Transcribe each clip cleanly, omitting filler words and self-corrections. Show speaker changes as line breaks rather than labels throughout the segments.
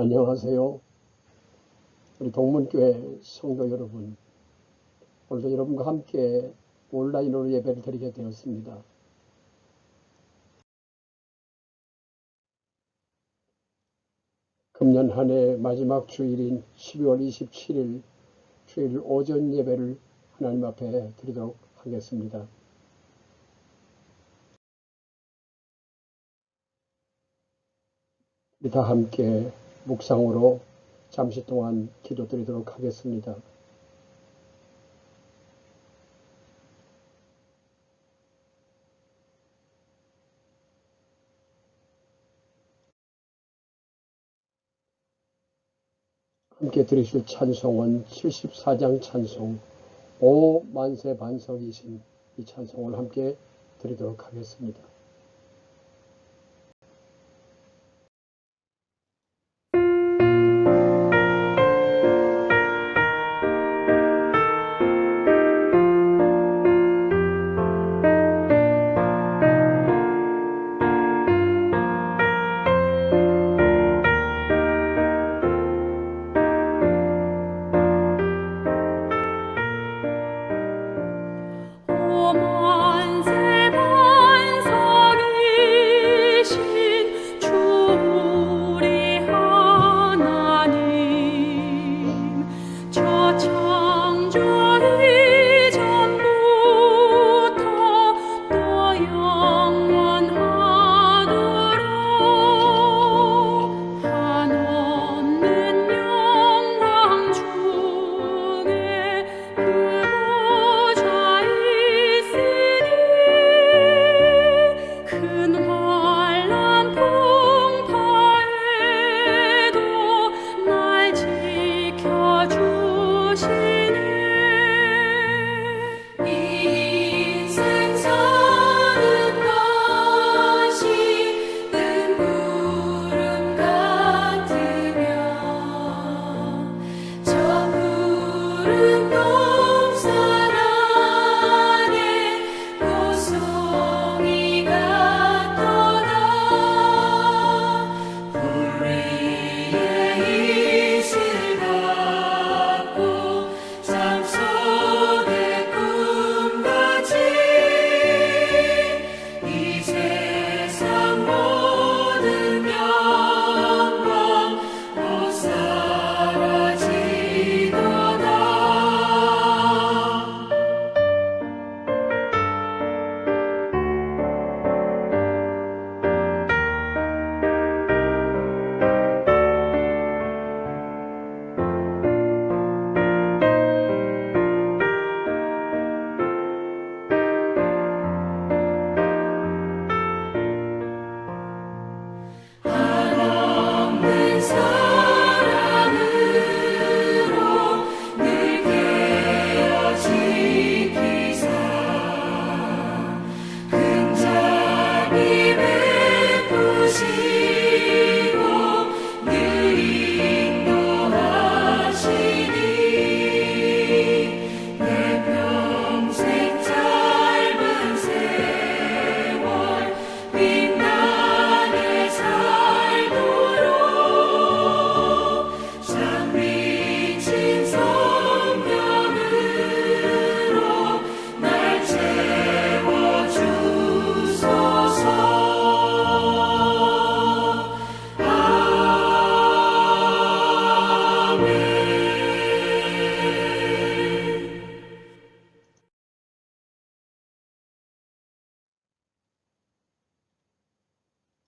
안녕하세요. 우리 동문교회 성도 여러분, 오늘도 여러분과 함께 온라인으로 예배를 드리게 되었습니다. 금년 한 해 마지막 주일인 12월 27일 주일 오전 예배를 하나님 앞에 드리도록 하겠습니다. 우리 다 함께 묵상으로 잠시 동안 기도드리도록 하겠습니다. 함께 들으실 찬송은 74장 찬송 오 만세 반석이신 이 찬송을 함께 드리도록 하겠습니다.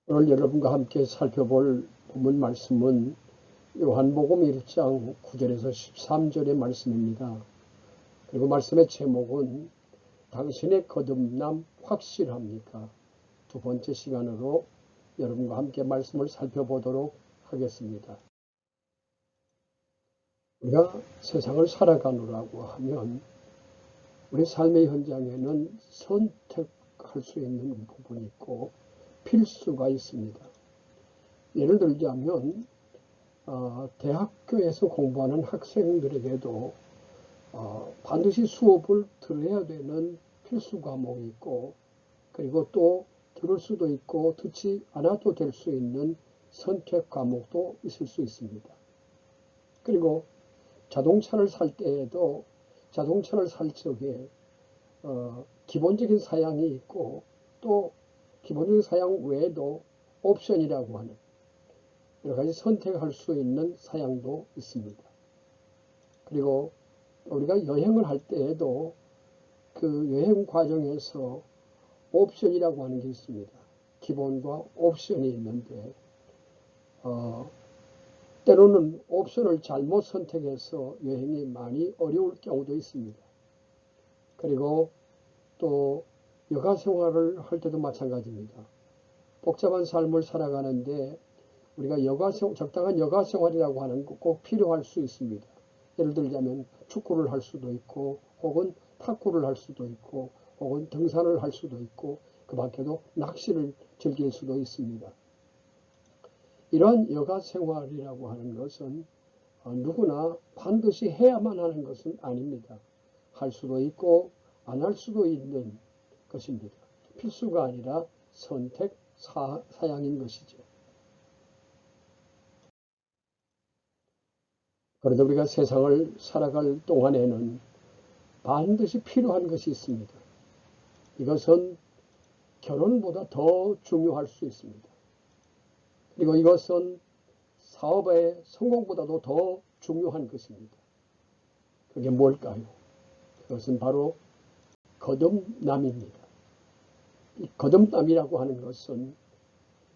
오늘 여러분과 함께 살펴볼 본문 말씀은 요한복음 1장 9절에서 13절의 말씀입니다. 그리고 말씀의 제목은 당신의 거듭남 확실합니까? 두 번째 시간으로 여러분과 함께 말씀을 살펴보도록 하겠습니다. 우리가 세상을 살아가느라고 하면 우리 삶의 현장에는 선택할 수 있는 부분이 있고 필수가 있습니다. 예를 들자면 대학교에서 공부하는 학생들에게도 반드시 수업을 들어야 되는 필수 과목이 있고, 그리고 또 들을 수도 있고 듣지 않아도 될 수 있는 선택 과목도 있을 수 있습니다. 그리고 자동차를 살 때에도 자동차를 살 적에 기본적인 사양이 있고 또 기본적인 사양 외에도 옵션이라고 하는 여러 가지 선택할 수 있는 사양도 있습니다. 그리고 우리가 여행을 할 때에도 그 여행 과정에서 옵션이라고 하는 게 있습니다. 기본과 옵션이 있는데 때로는 옵션을 잘못 선택해서 여행이 많이 어려울 경우도 있습니다. 그리고 또 여가 생활을 할 때도 마찬가지입니다. 복잡한 삶을 살아가는데 우리가 적당한 여가 생활이라고 하는 거 꼭 필요할 수 있습니다. 예를 들자면 축구를 할 수도 있고 혹은 탁구를 할 수도 있고 혹은 등산을 할 수도 있고 그 밖에도 낚시를 즐길 수도 있습니다. 이러한 여가 생활이라고 하는 것은 누구나 반드시 해야만 하는 것은 아닙니다. 할 수도 있고 안 할 수도 있는 것입니다. 필수가 아니라 선택 사양인 것이죠. 그런데 우리가 세상을 살아갈 동안에는 반드시 필요한 것이 있습니다. 이것은 결혼보다 더 중요할 수 있습니다. 그리고 이것은 사업의 성공보다도 더 중요한 것입니다. 그게 뭘까요? 그것은 바로 거듭남입니다. 이 거듭남이라고 하는 것은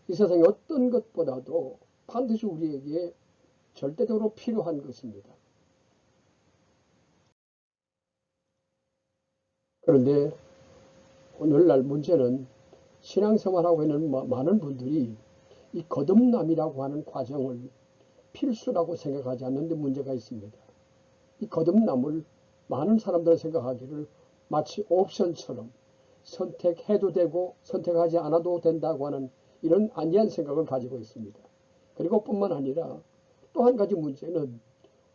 이 세상의 어떤 것보다도 반드시 우리에게 절대적으로 필요한 것입니다. 그런데 오늘날 문제는 신앙생활하고 있는 많은 분들이 이 거듭남이라고 하는 과정을 필수라고 생각하지 않는 데 문제가 있습니다. 이 거듭남을 많은 사람들이 생각하기를 마치 옵션처럼 선택해도 되고 선택하지 않아도 된다고 하는 이런 안이한 생각을 가지고 있습니다. 그리고 뿐만 아니라 또 한 가지 문제는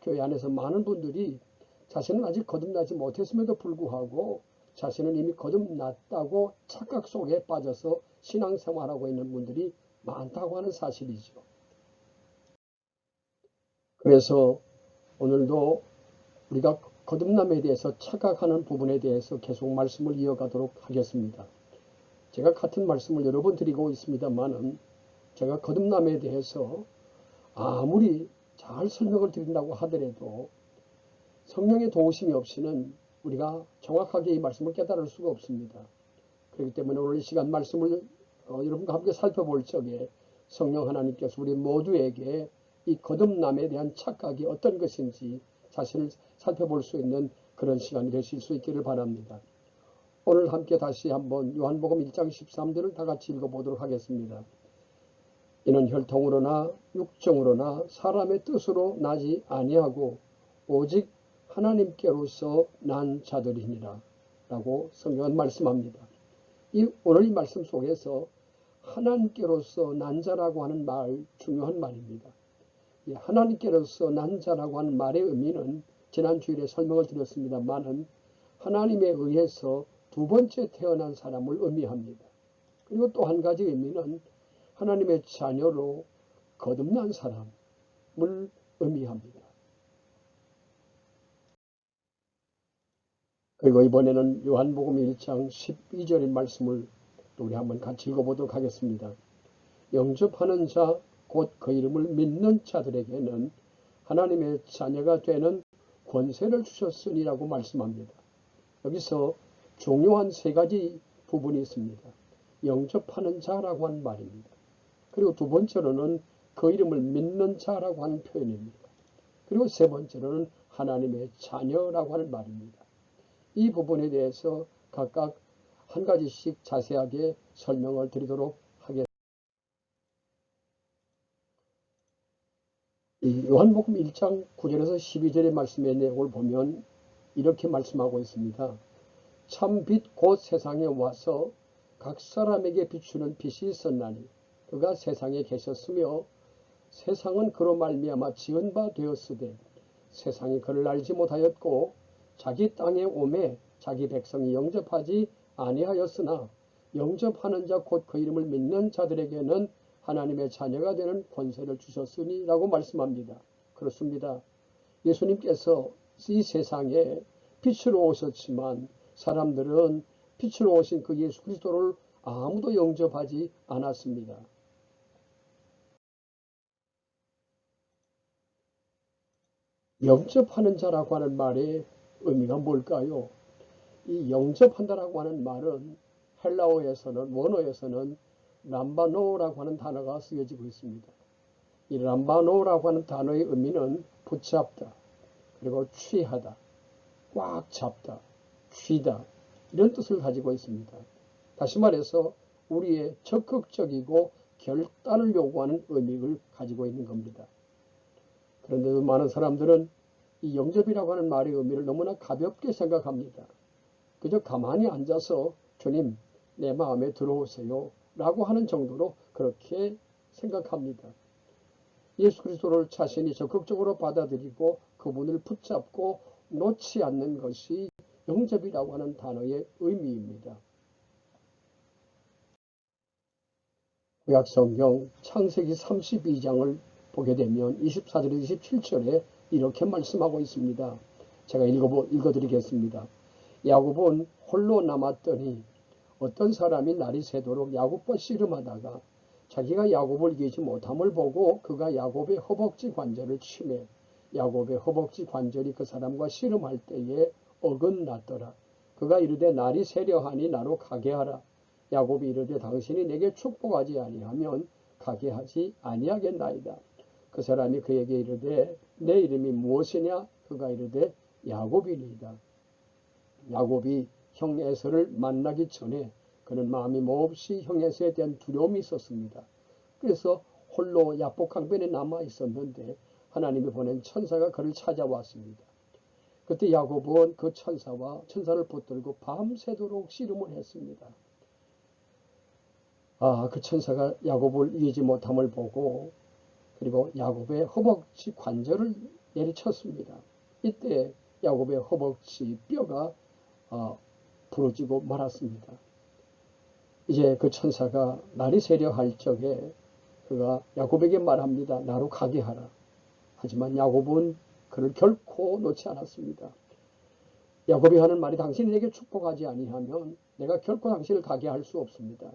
교회 안에서 많은 분들이 자신은 아직 거듭나지 못했음에도 불구하고 자신은 이미 거듭났다고 착각 속에 빠져서 신앙생활하고 있는 분들이 많다고 하는 사실이죠. 그래서 오늘도 우리가 거듭남에 대해서 착각하는 부분에 대해서 계속 말씀을 이어가도록 하겠습니다. 제가 같은 말씀을 여러 번 드리고 있습니다만은 제가 거듭남에 대해서 아무리 잘 설명을 드린다고 하더라도 성령의 도우심이 없이는 우리가 정확하게 이 말씀을 깨달을 수가 없습니다. 그렇기 때문에 오늘 이 시간 말씀을 여러분과 함께 살펴볼 적에 성령 하나님께서 우리 모두에게 이 거듭남에 대한 착각이 어떤 것인지 자신을 살펴볼 수 있는 그런 시간이 되실 수 있기를 바랍니다. 오늘 함께 다시 한번 요한복음 1장 13절을 다 같이 읽어보도록 하겠습니다. 이는 혈통으로나 육정으로나 사람의 뜻으로 나지 아니하고 오직 하나님께로서 난 자들이니라 라고 성경은 말씀합니다. 오늘 이 말씀 속에서 하나님께로서 난 자라고 하는 말, 중요한 말입니다. 이 하나님께로서 난 자라고 하는 말의 의미는 지난 주일에 설명을 드렸습니다만은 하나님에 의해서 두 번째 태어난 사람을 의미합니다. 그리고 또 한 가지 의미는 하나님의 자녀로 거듭난 사람을 의미합니다. 그리고 이번에는 요한복음 1장 12절의 말씀을 또 우리 한번 같이 읽어보도록 하겠습니다. 영접하는 자, 곧 그 이름을 믿는 자들에게는 하나님의 자녀가 되는 권세를 주셨으니라고 말씀합니다. 여기서 중요한 세 가지 부분이 있습니다. 영접하는 자라고 하는 말입니다. 그리고 두 번째로는 그 이름을 믿는 자라고 하는 표현입니다. 그리고 세 번째로는 하나님의 자녀라고 하는 말입니다. 이 부분에 대해서 각각 한 가지씩 자세하게 설명을 드리도록 하겠습니다. 요한복음 1장 9절에서 12절의 말씀의 내용을 보면 이렇게 말씀하고 있습니다. 참 빛 곧 세상에 와서 각 사람에게 비추는 빛이 있었나니 그가 세상에 계셨으며 세상은 그로 말미암아 지은 바 되었으되 세상이 그를 알지 못하였고 자기 땅에 오매 자기 백성이 영접하지 아니하였으나 영접하는 자 곧 그 이름을 믿는 자들에게는 하나님의 자녀가 되는 권세를 주셨으니 라고 말씀합니다. 그렇습니다. 예수님께서 이 세상에 빛으로 오셨지만 사람들은 빛으로 오신 그 예수 그리스도를 아무도 영접하지 않았습니다. 영접하는 자라고 하는 말의 의미가 뭘까요? 이 영접한다라고 하는 말은 헬라어에서는, 원어에서는 람바노라고 하는 단어가 쓰여지고 있습니다. 이 람바노라고 하는 단어의 의미는 붙잡다, 그리고 취하다, 꽉 잡다, 쥐다, 이런 뜻을 가지고 있습니다. 다시 말해서 우리의 적극적이고 결단을 요구하는 의미를 가지고 있는 겁니다. 그런데도 많은 사람들은 이 영접이라고 하는 말의 의미를 너무나 가볍게 생각합니다. 그저 가만히 앉아서 주님 내 마음에 들어오세요 라고 하는 정도로 그렇게 생각합니다. 예수 그리스도를 자신이 적극적으로 받아들이고 그분을 붙잡고 놓지 않는 것이 영접이라고 하는 단어의 의미입니다. 구약성경 창세기 32장을 보게 되면 24절 27절에 이렇게 말씀하고 있습니다. 제가 읽어드리겠습니다. 야곱은 홀로 남았더니 어떤 사람이 날이 새도록 야곱과 씨름하다가 자기가 야곱을 이기지 못함을 보고 그가 야곱의 허벅지 관절을 치매 야곱의 허벅지 관절이 그 사람과 씨름할 때에 어긋났더라. 그가 이르되 날이 새려하니 나로 가게 하라. 야곱이 이르되 당신이 내게 축복하지 아니하면 가게 하지 아니하겠나이다. 그 사람이 그에게 이르되 내 이름이 무엇이냐? 그가 이르되 야곱이니이다. 야곱이 형 에서를 만나기 전에 그는 마음이 몹시 형 에서에 대한 두려움이 있었습니다. 그래서 홀로 야복강변에 남아 있었는데 하나님이 보낸 천사가 그를 찾아왔습니다. 그때 야곱은 그 천사를 붙들고 밤새도록 씨름을 했습니다. 그 천사가 야곱을 이기지 못함을 보고 그리고 야곱의 허벅지 관절을 내리쳤습니다. 이때 야곱의 허벅지 뼈가 부러지고 말았습니다. 이제 그 천사가 날이 새려 할 적에 그가 야곱에게 말합니다. 나로 가게 하라. 하지만 야곱은 그를 결코 놓지 않았습니다. 야곱이 하는 말이 당신이 내게 축복하지 아니하면 내가 결코 당신을 가게 할 수 없습니다.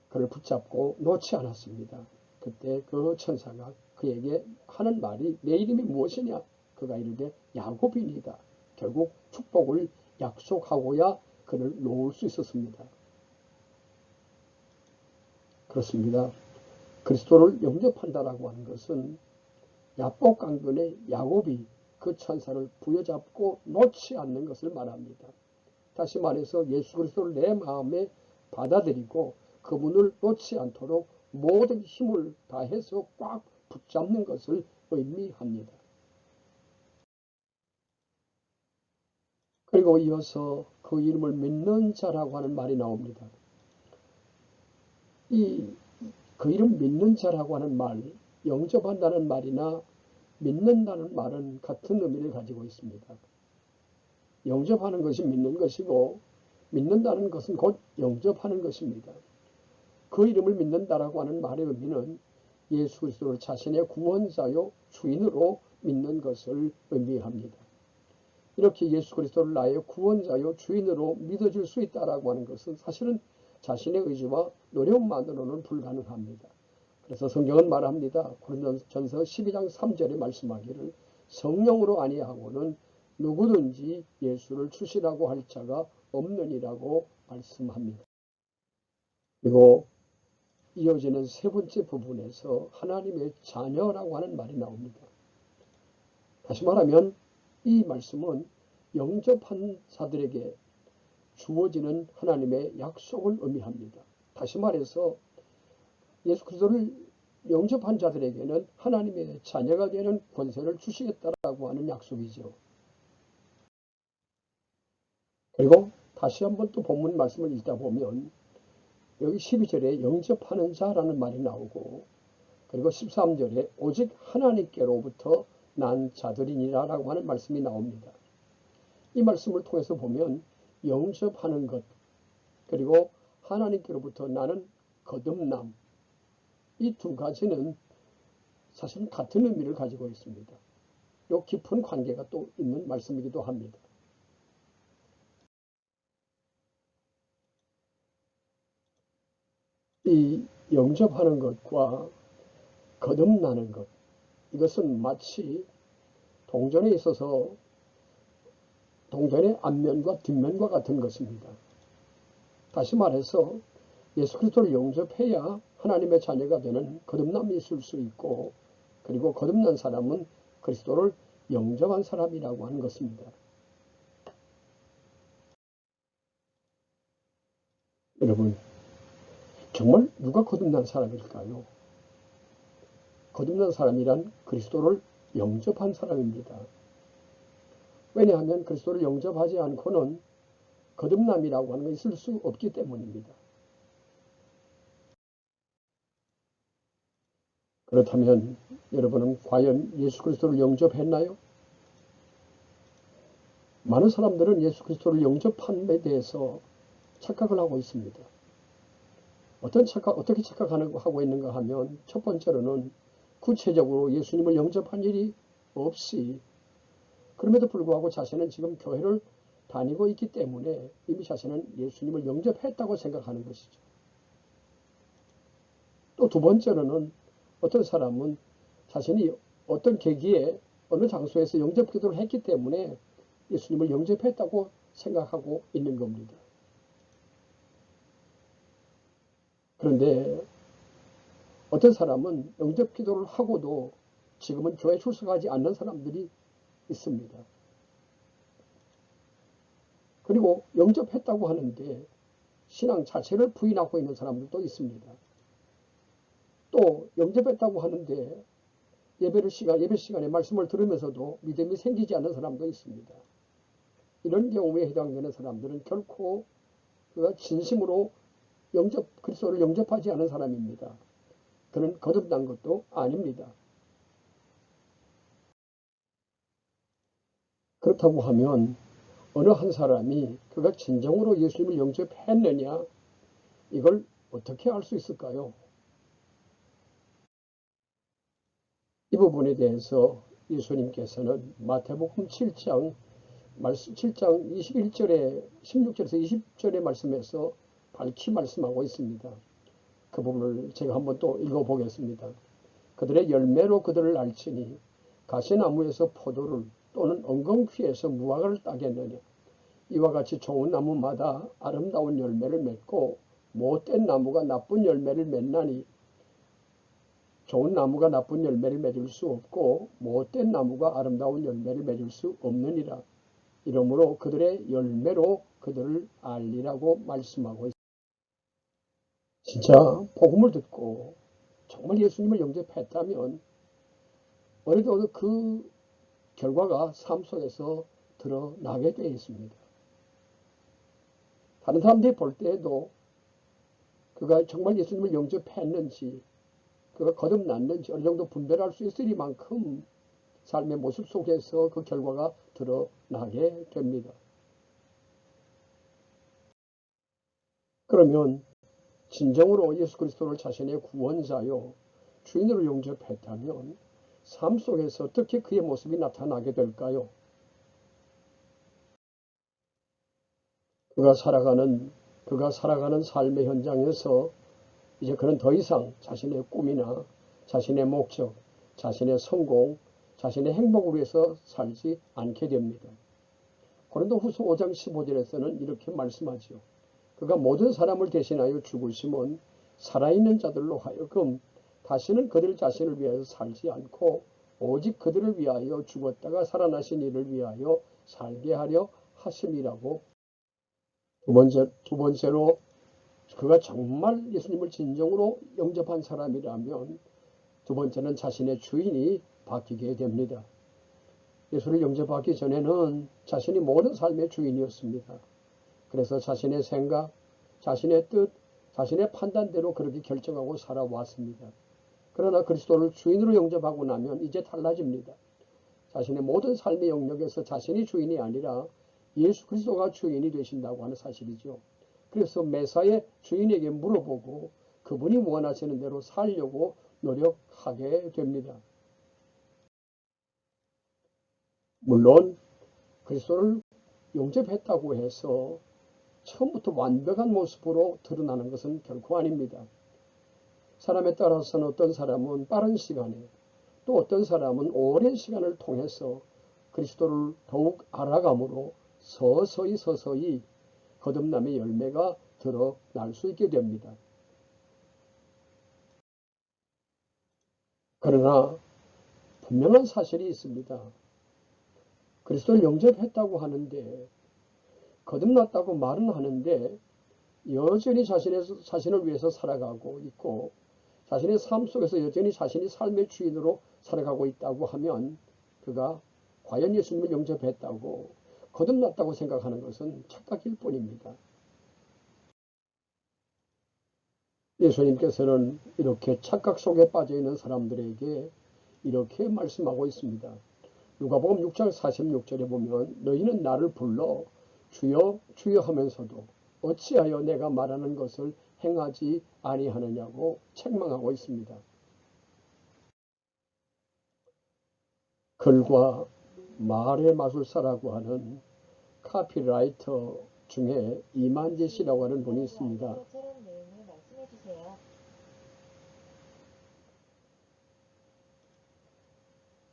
그를 붙잡고 놓지 않았습니다. 그때 그 천사가 그에게 하는 말이 내 이름이 무엇이냐? 그가 이르되 야곱이니이다. 결국 축복을 약속하고야 그를 놓을 수 있었습니다. 그렇습니다. 그리스도를 영접한다라고 하는 것은 야복강변의 야곱이 그 천사를 부여잡고 놓지 않는 것을 말합니다. 다시 말해서 예수 그리스도를 내 마음에 받아들이고 그분을 놓지 않도록 모든 힘을 다해서 꽉 붙잡는 것을 의미합니다. 그리고 이어서 그 이름을 믿는 자라고 하는 말이 나옵니다. 그 이름 믿는 자라고 하는 말, 영접한다는 말이나 믿는다는 말은 같은 의미를 가지고 있습니다. 영접하는 것이 믿는 것이고 믿는다는 것은 곧 영접하는 것입니다. 그 이름을 믿는다라고 하는 말의 의미는 예수 그리스도를 자신의 구원자요 주인으로 믿는 것을 의미합니다. 이렇게 예수 그리스도를 나의 구원자요 주인으로 믿어줄 수 있다라고 하는 것은 사실은 자신의 의지와 노력만으로는 불가능합니다. 그래서 성경은 말합니다. 고린도전서 12장 3절에 말씀하기를 성령으로 아니하고는 누구든지 예수를 주시라고 할 자가 없느니라고 말씀합니다. 그리고 이어지는 세 번째 부분에서 하나님의 자녀라고 하는 말이 나옵니다. 다시 말하면 이 말씀은 영접한 자들에게 주어지는 하나님의 약속을 의미합니다. 다시 말해서 예수 그리스도를 영접한 자들에게는 하나님의 자녀가 되는 권세를 주시겠다라고 하는 약속이죠. 그리고 다시 한번 또 본문 말씀을 읽다 보면 여기 12절에 영접하는 자라는 말이 나오고 그리고 13절에 오직 하나님께로부터 난 자들이니라라고 하는 말씀이 나옵니다. 이 말씀을 통해서 보면 영접하는 것 그리고 하나님께로부터 나는 거듭남 이 두 가지는 사실은 같은 의미를 가지고 있습니다. 요 깊은 관계가 또 있는 말씀이기도 합니다. 이 영접하는 것과 거듭나는 것, 이것은 마치 동전에 있어서 동전의 앞면과 뒷면과 같은 것입니다. 다시 말해서 예수 그리스도를 영접해야 하나님의 자녀가 되는 거듭남이 있을 수 있고, 그리고 거듭난 사람은 그리스도를 영접한 사람이라고 하는 것입니다. 여러분, 정말 누가 거듭난 사람일까요? 거듭난 사람이란 그리스도를 영접한 사람입니다. 왜냐하면 그리스도를 영접하지 않고는 거듭남이라고 하는 것이 있을 수 없기 때문입니다. 그렇다면 여러분은 과연 예수 그리스도를 영접했나요? 많은 사람들은 예수 그리스도를 영접함에 대해서 착각을 하고 있습니다. 어떻게 착각하고 있는가 하면, 첫 번째로는 구체적으로 예수님을 영접한 일이 없이, 그럼에도 불구하고 자신은 지금 교회를 다니고 있기 때문에 이미 자신은 예수님을 영접했다고 생각하는 것이죠. 또 두 번째로는 어떤 사람은 자신이 어떤 계기에 어느 장소에서 영접 기도를 했기 때문에 예수님을 영접했다고 생각하고 있는 겁니다. 그런데 어떤 사람은 영접 기도를 하고도 지금은 교회 출석하지 않는 사람들이 있습니다. 그리고 영접했다고 하는데 신앙 자체를 부인하고 있는 사람들도 있습니다. 또 영접했다고 하는데 예배 시간에 말씀을 들으면서도 믿음이 생기지 않는 사람도 있습니다. 이런 경우에 해당되는 사람들은 결코 그가 진심으로 그리스도를 영접하지 않은 사람입니다. 그는 거듭난 것도 아닙니다. 그렇다고 하면 어느 한 사람이 그가 진정으로 예수님을 영접했느냐, 이걸 어떻게 알 수 있을까요? 이 부분에 대해서 예수님께서는 마태복음 7장 21절에 16절에서 20절의 말씀에서 밝히 말씀하고 있습니다. 그 부분을 제가 한번 또 읽어보겠습니다. 그들의 열매로 그들을 알지니 가시나무에서 포도를 또는 엉겅퀴에서 무화과를 따겠느냐. 이와 같이 좋은 나무마다 아름다운 열매를 맺고 못된 나무가 나쁜 열매를 맺나니, 좋은 나무가 나쁜 열매를 맺을 수 없고 못된 나무가 아름다운 열매를 맺을 수 없느니라. 이러므로 그들의 열매로 그들을 알리라고 말씀하고 있습니다. 진짜 복음을 듣고 정말 예수님을 영접했다면 어느덧 그 결과가 삶 속에서 드러나게 되어 있습니다. 다른 사람들이 볼 때에도 그가 정말 예수님을 영접했는지, 그가 거듭났는지 어느 정도 분별할 수 있으리만큼 삶의 모습 속에서 그 결과가 드러나게 됩니다. 그러면 진정으로 예수 그리스도를 자신의 구원자요 주인으로 영접했다면 삶 속에서 어떻게 그의 모습이 나타나게 될까요? 그가 살아가는 삶의 현장에서 이제 그는 더 이상 자신의 꿈이나 자신의 목적, 자신의 성공, 자신의 행복을 위해서 살지 않게 됩니다. 고린도후서 5장 15절에서는 이렇게 말씀하죠. 그가 모든 사람을 대신하여 죽으심은 살아있는 자들로 하여금 다시는 그들 자신을 위하여 살지 않고 오직 그들을 위하여 죽었다가 살아나신 이를 위하여 살게 하려 하심이라고. 두 번째로 그가 정말 예수님을 진정으로 영접한 사람이라면 두 번째는 자신의 주인이 바뀌게 됩니다. 예수를 영접하기 전에는 자신이 모든 삶의 주인이었습니다. 그래서 자신의 생각, 자신의 뜻, 자신의 판단대로 그렇게 결정하고 살아왔습니다. 그러나 그리스도를 주인으로 영접하고 나면 이제 달라집니다. 자신의 모든 삶의 영역에서 자신이 주인이 아니라 예수 그리스도가 주인이 되신다고 하는 사실이죠. 그래서 매사에 주인에게 물어보고 그분이 원하시는 대로 살려고 노력하게 됩니다. 물론 그리스도를 영접했다고 해서 처음부터 완벽한 모습으로 드러나는 것은 결코 아닙니다. 사람에 따라서는 어떤 사람은 빠른 시간에, 또 어떤 사람은 오랜 시간을 통해서 그리스도를 더욱 알아감으로 서서히 거듭남의 열매가 드러날 수 있게 됩니다. 그러나 분명한 사실이 있습니다. 그리스도를 영접했다고 하는데, 거듭났다고 말은 하는데 여전히 자신을 위해서 살아가고 있고, 자신의 삶 속에서 여전히 자신이 삶의 주인으로 살아가고 있다고 하면 그가 과연 예수님을 영접했다고, 거듭났다고 생각하는 것은 착각일 뿐입니다. 예수님께서는 이렇게 착각 속에 빠져있는 사람들에게 이렇게 말씀하고 있습니다. 누가복음 6장 46절에 보면 너희는 나를 불러 주여 주여 하면서도 어찌하여 내가 말하는 것을 행하지 아니하느냐고 책망하고 있습니다. 글과 말의 마술사라고 하는 카피라이터 중에 이만재 씨라고 하는 분이 있습니다.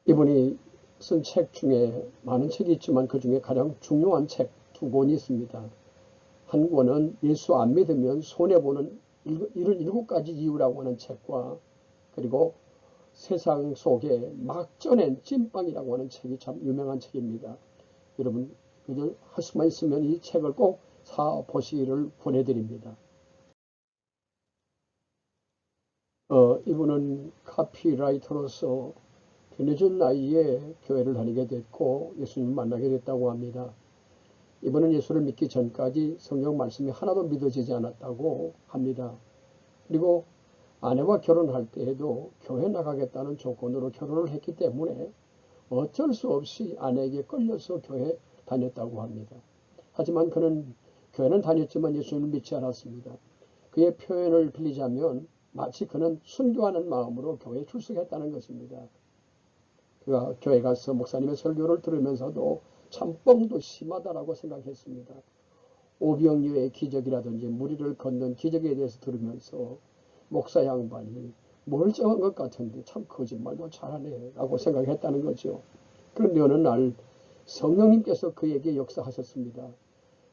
이분이 쓴 책 중에 많은 책이 있지만 그 중에 가장 중요한 책 두 권이 있습니다. 한 권은 예수 안 믿으면 손해보는 77가지 이유라고 하는 책과, 그리고 세상 속에 막 쪄낸 찐빵이라고 하는 책이 참 유명한 책입니다. 여러분 그저 할 수만 있으면 이 책을 꼭 사보시기를 권해드립니다. 이분은 카피라이터로서 늦은 나이에 교회를 다니게 됐고 예수님을 만나게 됐다고 합니다. 이분은 예수를 믿기 전까지 성경 말씀이 하나도 믿어지지 않았다고 합니다. 그리고 아내와 결혼할 때에도 교회 나가겠다는 조건으로 결혼을 했기 때문에 어쩔 수 없이 아내에게 끌려서 교회 다녔다고 합니다. 하지만 그는 교회는 다녔지만 예수님을 믿지 않았습니다. 그의 표현을 빌리자면 마치 그는 순교하는 마음으로 교회에 출석했다는 것입니다. 그가 교회 가서 목사님의 설교를 들으면서도 참 뻥도 심하다라고 생각했습니다. 오병이어의 기적이라든지 무리를 걷는 기적에 대해서 들으면서 목사 양반이 멀쩡한 것 같은데 참 거짓말도 잘하네 라고 생각했다는 거죠. 그런데 어느 날 성령님께서 그에게 역사하셨습니다.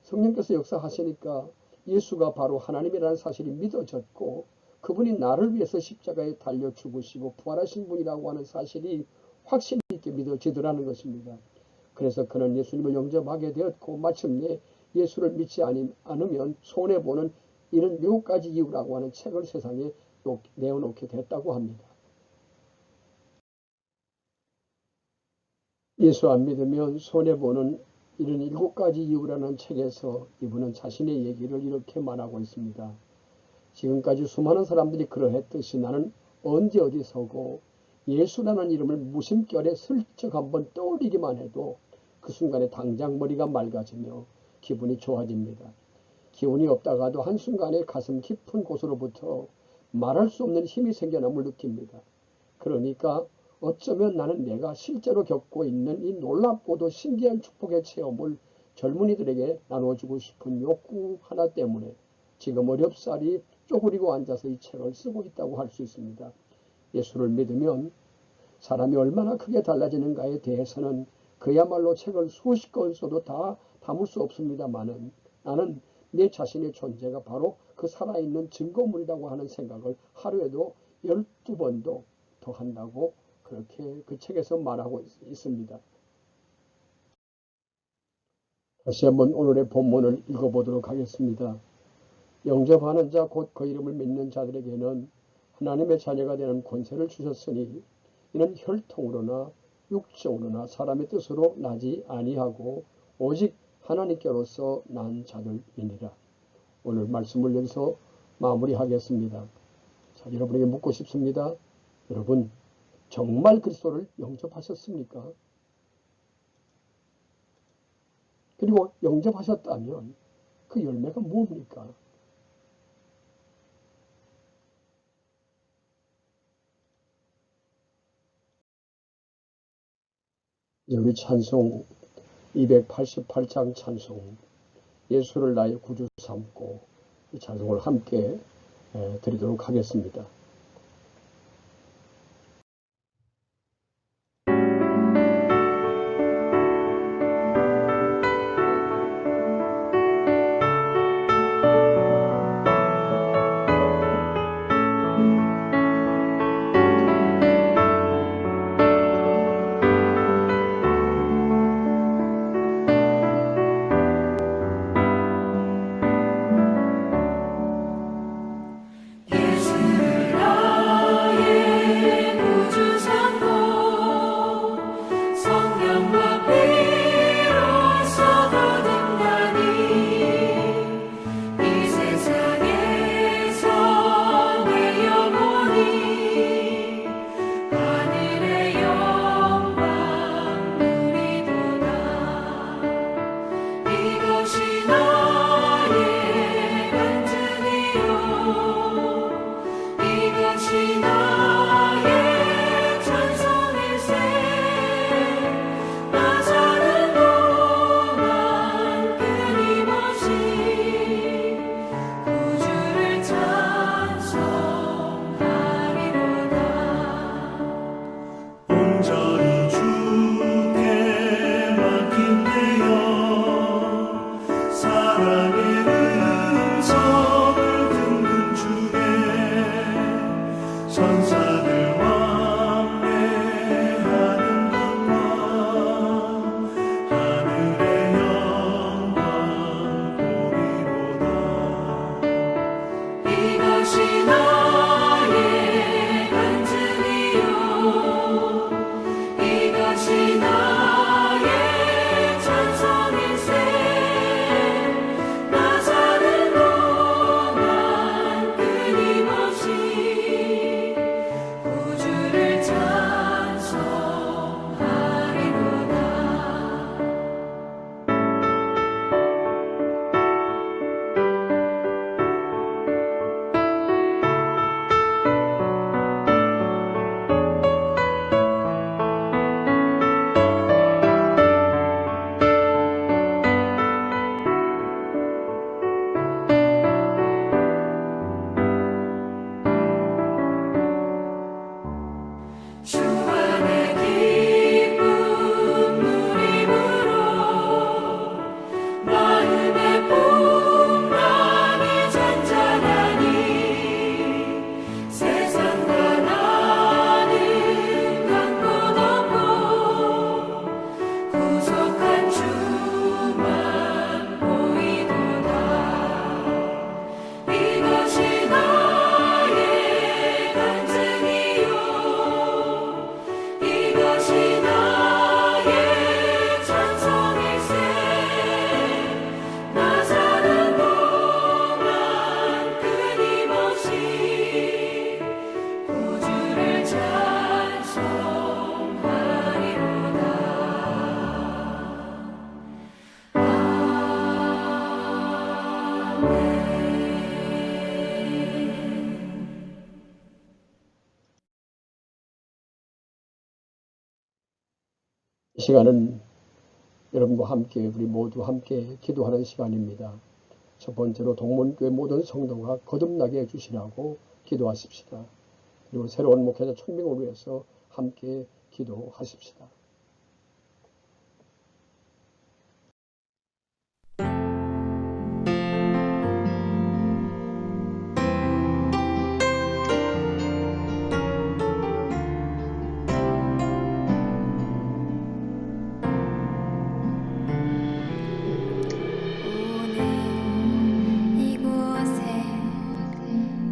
성령께서 역사하시니까 예수가 바로 하나님이라는 사실이 믿어졌고, 그분이 나를 위해서 십자가에 달려 죽으시고 부활하신 분이라고 하는 사실이 확신 있게 믿어지더라는 것입니다. 그래서 그는 예수님을 영접하게 되었고, 마침내 예수를 믿지 않으면 손해보는 77가지 이유라고 하는 책을 세상에 내어놓게 됐다고 합니다. 예수 안 믿으면 손해보는 77가지 이유라는 책에서 이분은 자신의 얘기를 이렇게 말하고 있습니다. 지금까지 수많은 사람들이 그러했듯이 나는 언제 어디 서고 예수라는 이름을 무심결에 슬쩍 한번 떠올리기만 해도 그 순간에 당장 머리가 맑아지며 기분이 좋아집니다. 기운이 없다가도 한순간에 가슴 깊은 곳으로부터 말할 수 없는 힘이 생겨남을 느낍니다. 그러니까 어쩌면 나는 내가 실제로 겪고 있는 이 놀랍고도 신기한 축복의 체험을 젊은이들에게 나눠주고 싶은 욕구 하나 때문에 지금 어렵사리 쪼그리고 앉아서 이 책을 쓰고 있다고 할 수 있습니다. 예수를 믿으면 사람이 얼마나 크게 달라지는가에 대해서는 그야말로 책을 수십 권 써도 다 담을 수 없습니다만은, 나는 내 자신의 존재가 바로 그 살아있는 증거물이라고 하는 생각을 하루에도 12번도 더 한다고 그렇게 그 책에서 말하고 있습니다. 다시 한번 오늘의 본문을 읽어보도록 하겠습니다. 영접하는 자 곧 그 이름을 믿는 자들에게는 하나님의 자녀가 되는 권세를 주셨으니 이는 혈통으로나 육정으로나 사람의 뜻으로 나지 아니하고 오직 하나님께로서 난 자들이니라. 오늘 말씀을 여기서 마무리하겠습니다. 자, 여러분에게 묻고 싶습니다. 여러분 정말 그리스도를 영접하셨습니까? 그리고 영접하셨다면 그 열매가 뭡니까? 우리 찬송 288장 찬송 예수를 나의 구주 삼고 이 찬송을 함께 드리도록 하겠습니다. 이 시간은 여러분과 함께 우리 모두 함께 기도하는 시간입니다. 첫 번째로 동문교회 모든 성도가 거듭나게 해주시라고 기도하십시다. 그리고 새로운 목회자 천명을 위해서 함께 기도하십시다.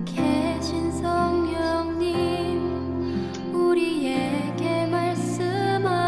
계신 성령님 우리에게 말씀하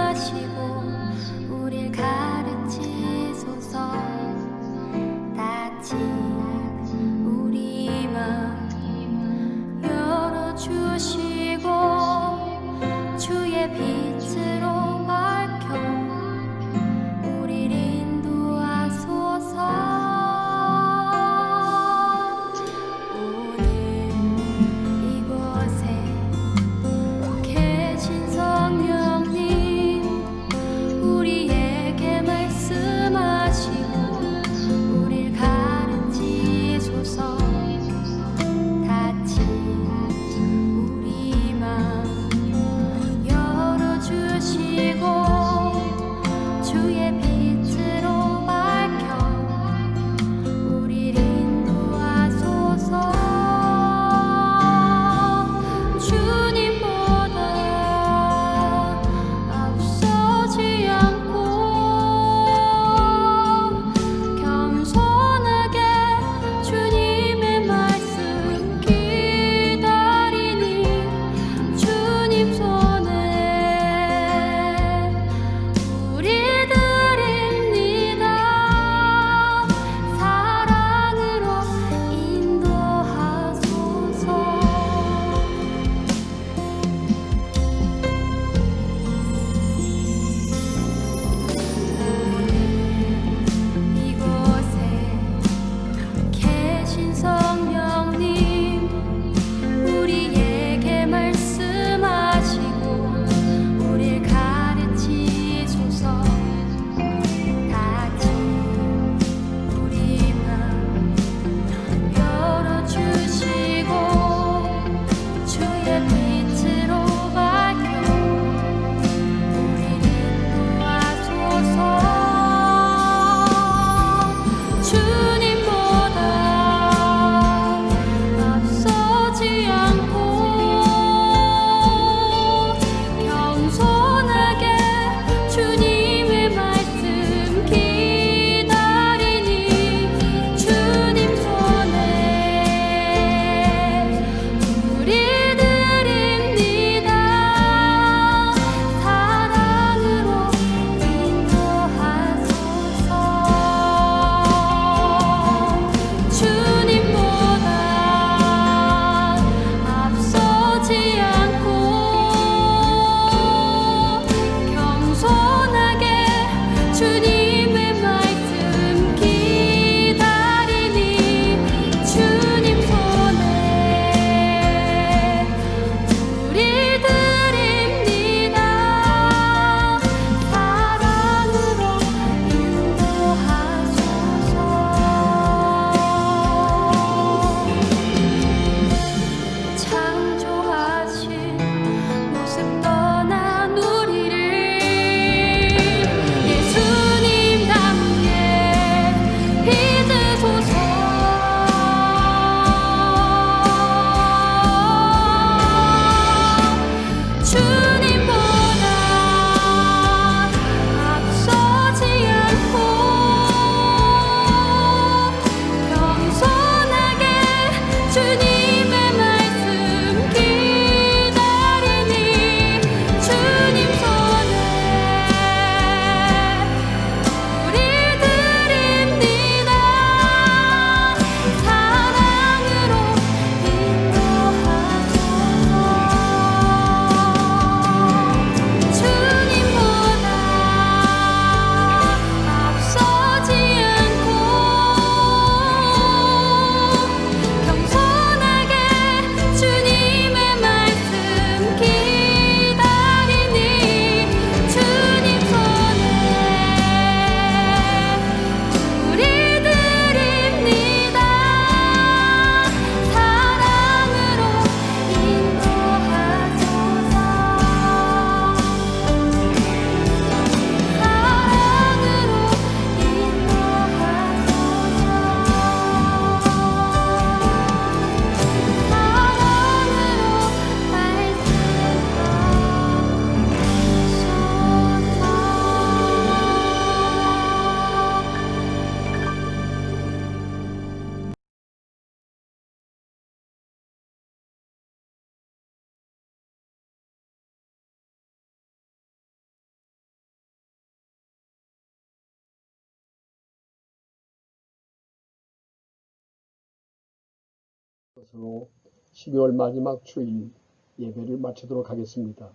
이것으로 12월 마지막 주일 예배를 마치도록 하겠습니다.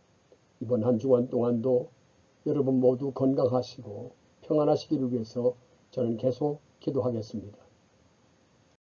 이번 한 주간 동안도 여러분 모두 건강하시고 평안하시기를 위해서 저는 계속 기도하겠습니다.